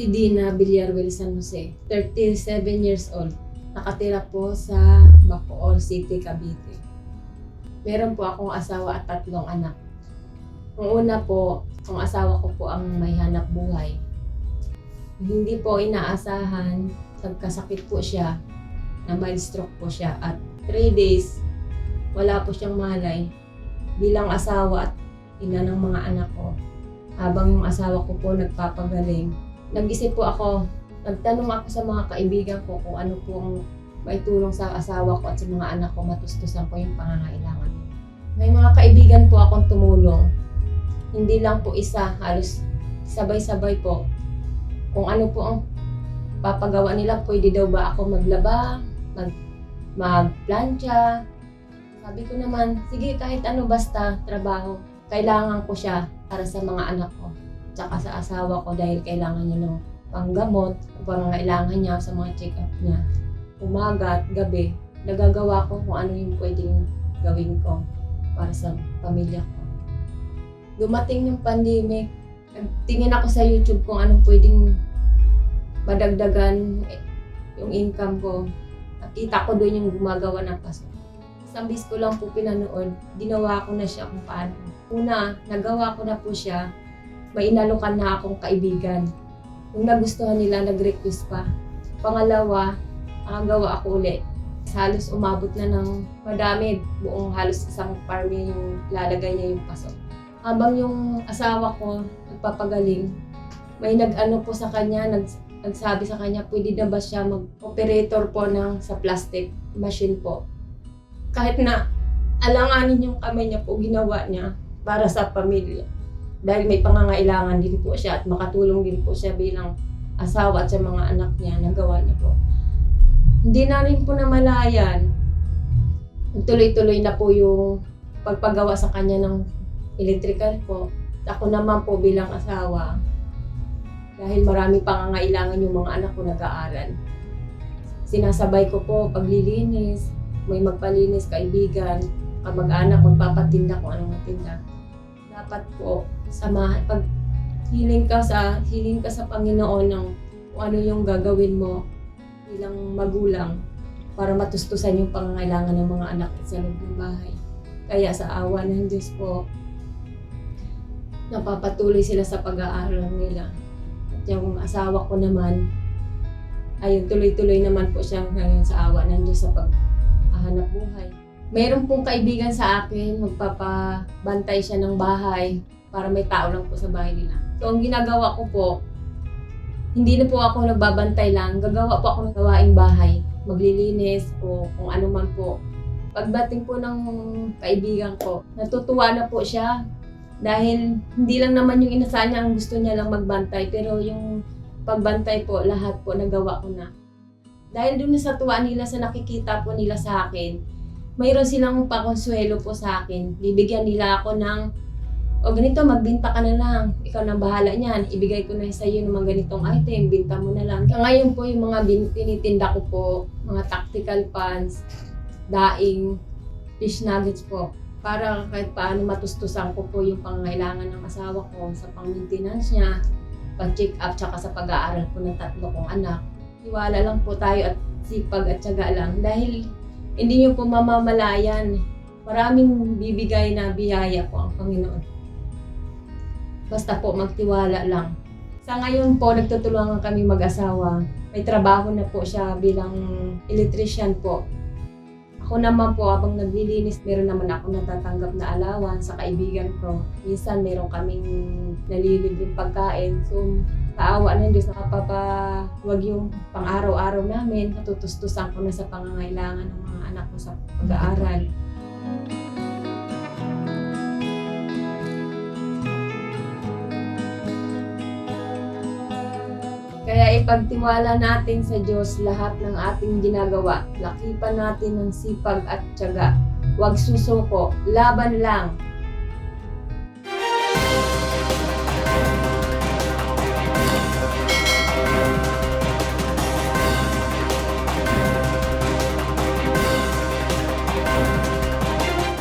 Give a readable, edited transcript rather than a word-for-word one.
Si Dina Villarreal San Jose, 37 years old. Nakatira po sa Bacoor City, Cavite. Meron po akong asawa at 3 anak. Ang una po, ang asawa ko po ang may hanap buhay. Hindi po inaasahan, nagkasakit po siya, na mild stroke po siya at 3 days, wala po siyang malay. Bilang asawa at ina ng mga anak ko, habang yung asawa ko po nagpapagaling, nag-isip po ako, nagtanong ako sa mga kaibigan ko kung ano po ang maitulong sa asawa ko at sa mga anak ko, matustusan ko yung pangangailangan. May mga kaibigan po akong tumulong. Hindi lang po isa, halos sabay-sabay po. Kung ano po ang papagawa nila, pwede daw ba ako maglaba, magplantsa. Sabi ko naman, sige kahit ano basta trabaho. Kailangan ko siya para sa mga anak ko. Tsaka sa asawa ko dahil kailangan niya ng panggamot, pangangailangan niya sa mga check-up niya. Umaga at gabi, nagagawa ko kung ano yung pwedeng gawin ko para sa pamilya ko. Dumating yung pandemic, tingin ako sa YouTube kung anong pwedeng madagdagan yung income ko. Nakita ko doon yung gumagawa ng paso. Isang bis ko lang po pinanood, ginawa ko na siya kung paano. Una, nagawa ko na po siya, may inalukan na akong kaibigan. Nung nagustuhan nila, nag-request pa. Pangalawa, gawa ako ulit. Halos umabot na ng madami, buong halos isang farming yung lalagay niya yung paso. Habang yung asawa ko nagpapagaling, may nag-ano po sa kanya, nagsabi sa kanya, pwede na ba siya mag-operator po sa plastic machine po. Kahit na alanganin yung kamay niya po, ginawa niya para sa pamilya. Dahil may pangangailangan din po siya at makatulong din po siya bilang asawa at sa mga anak niya, nagawa niya po. Hindi na rin po namalayan. Tuloy-tuloy na po yung pagpagawa sa kanya ng electrical po. Ako naman po bilang asawa, dahil marami pangangailangan yung mga anak ko nag-aaral. Sinasabay ko po paglilinis, may magpalinis, kaibigan, kamag-anak, magpapatinda kung anong matinda. Dapat po, pag hiling ka sa Panginoon ng kung ano yung gagawin mo bilang magulang para matustusan yung pangangailangan ng mga anak sa loob ng bahay. Kaya sa awa ng Diyos po, napapatuloy sila sa pag-aaral nila. At yung asawa ko naman, ayun, tuloy-tuloy naman po siya ngayon sa awa ng Diyos sa paghahanap buhay. Mayroon pong kaibigan sa akin, magpapabantay siya ng bahay para may tao lang po sa bahay nila. So ang ginagawa ko po, hindi na po ako nagbabantay lang, gagawa po ako ng gawaing bahay, maglilinis o kung ano man po. Pagdating po ng kaibigan ko, natutuwa na po siya dahil hindi lang naman yung inasahan niya, ang gusto niya lang magbantay, pero yung pagbantay po, lahat po nagawa ko na. Dahil doon sa tuwa nila, sa nakikita po nila sa akin, mayroon silang pakonsuelo po sa akin. Bibigyan nila ako ng, o ganito, magbinta ka na lang. Ikaw nang bahala niyan. Ibigay ko na sa iyo ng mga ganitong item. Binta mo na lang. Ngayon po yung mga tinitinda ko po, mga tactical pants, daing, fish nuggets po. Para kahit paano matustusan ko po yung pangangailangan ng asawa ko sa pang-maintenance niya, pag-check up, tsaka sa pag-aaral po ng 3 kong anak. Iwala lang po tayo at sipag at tiyaga lang. Dahil hindi niyo po mamamalayan. Maraming bibigay na biyaya po ang Panginoon. Basta po magtiwala lang. Sa ngayon po, nagtutulungan kami mag-asawa. May trabaho na po siya bilang electrician po. Ako naman po, habang naglilinis, meron naman ako natatanggap na allowance sa kaibigan ko. Minsan, meron kaming nalilibreng pagkain. So, kaawa ng Diyos, nakapapawag yung pang-araw-araw namin. Natutustusan ko na sa pangangailangan ng mga anak ko sa pag-aaral. Kaya ipagtiwala natin sa Diyos lahat ng ating ginagawa. Lakipan natin ng sipag at tiyaga. Huwag susuko, laban lang.